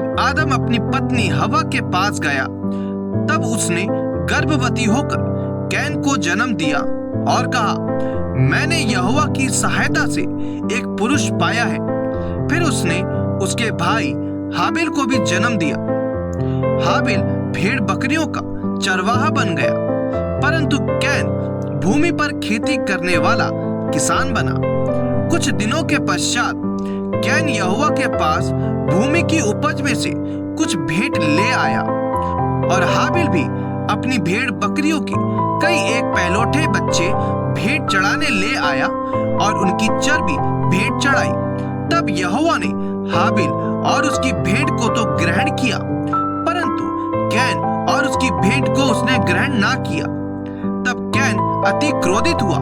जब आदम अपनी पत्नी हवा के पास गया तब उसने गर्भवती होकर कैन को जन्म दिया और कहा, मैंने यहोवा की सहायता से एक पुरुष पाया है। फिर उसने उसके भाई हाबिल को भी जन्म दिया। हाबिल भेड़ बकरियों का चरवाहा बन गया, परंतु कैन भूमि पर खेती करने वाला किसान बना। कुछ दिनों के पश्चात कैन यहोवा के पास भूमि की उपज में से कुछ भेंट ले आया और हाबिल भी अपनी भेड़ बकरियों के कई एक पहलौठे बच्चे भेंट चढ़ाने ले आया और उनकी चर्बी भेंट चढ़ाई। तब यहोवा ने हाबिल और उसकी भेंट को तो ग्रहण किया, परंतु कैन और उसकी भेंट को उसने ग्रहण ना किया। तब कैन अति क्रोधित हुआ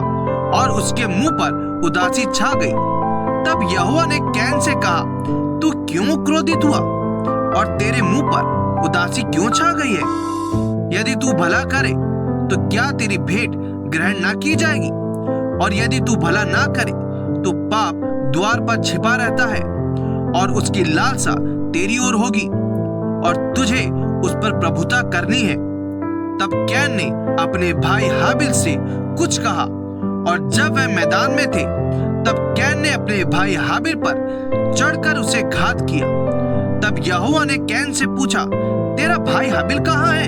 और उसके मुंह पर उदासी छा गई। तब यहोवा ने कैन से कहा, तू क्यों क्रोधित हुआ और तेरे मुंह पर उदासी क्यों छा गई है? यदि तू भला करे तो क्या तेरी भेंट ग्रहण ना की जाएगी? और यदि तू भला ना करे तो पाप द्वार पर छिपा रहता है और उसकी लालसा तेरी ओर होगी और तुझे उस पर प्रभुता करनी है। तब कैन ने अपने भाई हाबिल से कुछ कहा और जब वह मैदान में थे तब कैन ने अपने भाई हाबिल पर चढ़कर उसे घात किया। तब यहोवा ने कैन से पूछा, तेरा भाई हाबिल कहाँ है?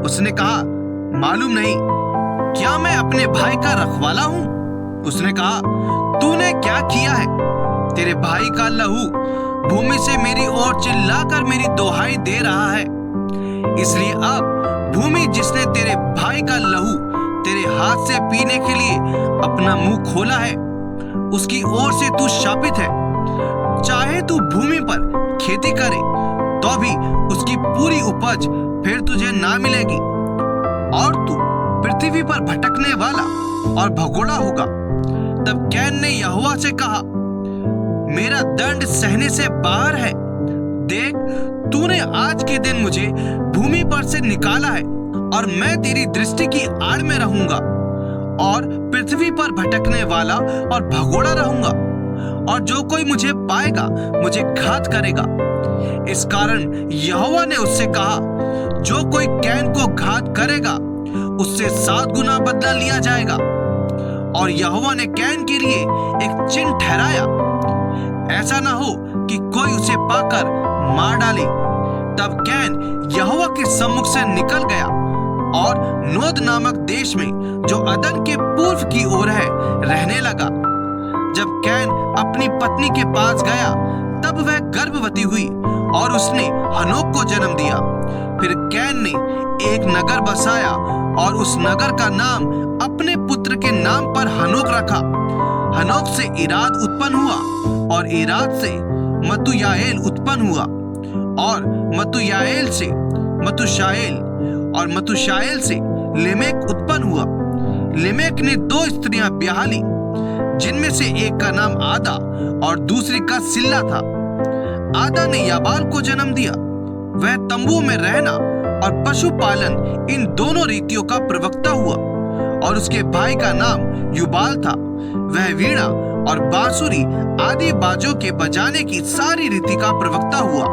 उसने कहा, मालूम नहीं, क्या मैं अपने भाई का रखवाला हूँ? उसने कहा, तूने क्या किया है? तेरे भाई का लहू भूमि से मेरी ओर चिल्लाकर मेरी दोहाई दे रहा है। इसलिए अब भूमि जिसने तेरे भाई का लहू तेरे हाथ से पीने के लिए अपना मुंह खोला है, उसकी ओर से तू शापित है। चाहे तू भूमि पर खेती करे तो भी उसकी पूरी उपज फिर तुझे ना मिलेगी और तू पृथ्वी पर भटकने वाला और भगोड़ा होगा। तब कैन ने यहोवा से कहा, मेरा दंड सहने से बाहर है। देख, तूने आज के दिन मुझे भूमि पर से निकाला है और मैं तेरी दृष्टि की आड़ में रहूंगा और पृथ्वी पर भटकने वाला और भगोड़ा रहूंगा और जो कोई मुझे पाएगा मुझे घात करेगा। इस कारण यहोवा ने उससे कहा, जो कोई कैन को घात करेगा उससे 7 गुना बदला लिया जाएगा। और यहोवा ने कैन के लिए एक चिन्ह ठहराया, ऐसा ना हो कि कोई उसे पाकर मार डाले। तब कैन यहोवा के सम्मुख से निकल गया और नोद नामक देश में जो अदन के पूर्व की ओर है रहने लगा। जब कैन अपनी पत्नी के पास गया तब वह गर्भवती हुई और उसने हनोक को जन्म दिया। फिर कैन ने एक नगर बसाया और उस नगर का नाम अपने पुत्र के नाम पर हनोक रखा। हनोक से इराद उत्पन्न हुआ और इराद से मतुयाएल उत्पन्न हुआ और मतुयाएल से मतुशाएल और मतुशाएल से लेमेक उत्पन्न हुआ। लेमेक ने 2 स्त्रियां ब्याह ली, जिनमें से एक का नाम आदा और दूसरी का सिल्ला था। आदा ने याबाल को जन्म दिया। वह तंबुओं में रहना और पशुपालन इन दोनों रीतियों का प्रवक्ता हुआ। और उसके भाई का नाम युबाल था। वह वीणा और बांसुरी आदि बाजों के बजाने की सारी रीति का प्रवक्ता हुआ।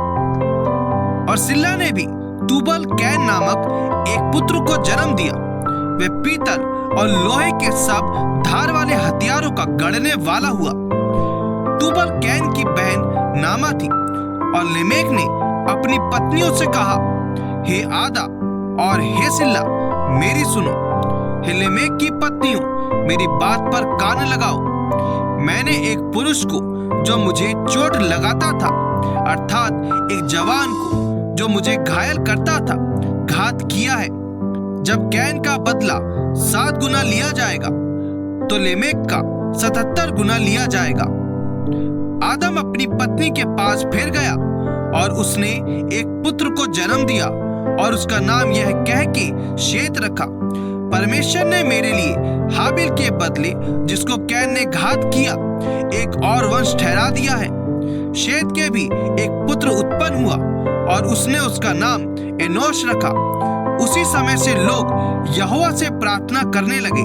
और सिल्ला ने भी तुबल कैन नामक एक पुत्र को जन्म दिया। वह पीतल और लोहे के सब धार वाले हथियारों का गढ़ने वाला हुआ। तुबल कैन की बहन नामा थी। और लेमेक ने अपनी पत्नियों से कहा, हे आदा और हे सिल्ला, मेरी सुनो। हे लेमेक की पत्नियों, मेरी बात पर कान लगाओ। मैंने एक पुरुष को जो मुझे चोट लगाता था, अर्थात एक जवान को जो मुझे घायल करता था, घात किया है। जब कैन का बदला 7 गुना लिया जाएगा तो लेमेक का 77 गुना लिया जाएगा। आदम अपनी पत्नी के पास फिर गया और उसने एक पुत्र को जन्म दिया और उसका नाम यह कह के शेत रखा, परमेश्वर ने मेरे लिए हाबिल के बदले जिसको कैन ने घात किया एक और वंश ठहरा दिया है। शेत के भी एक पुत्र उत्पन्न हुआ और उसने उसका नाम एनोश रखा। उसी समय से लोग यहोवा से प्रार्थना करने लगे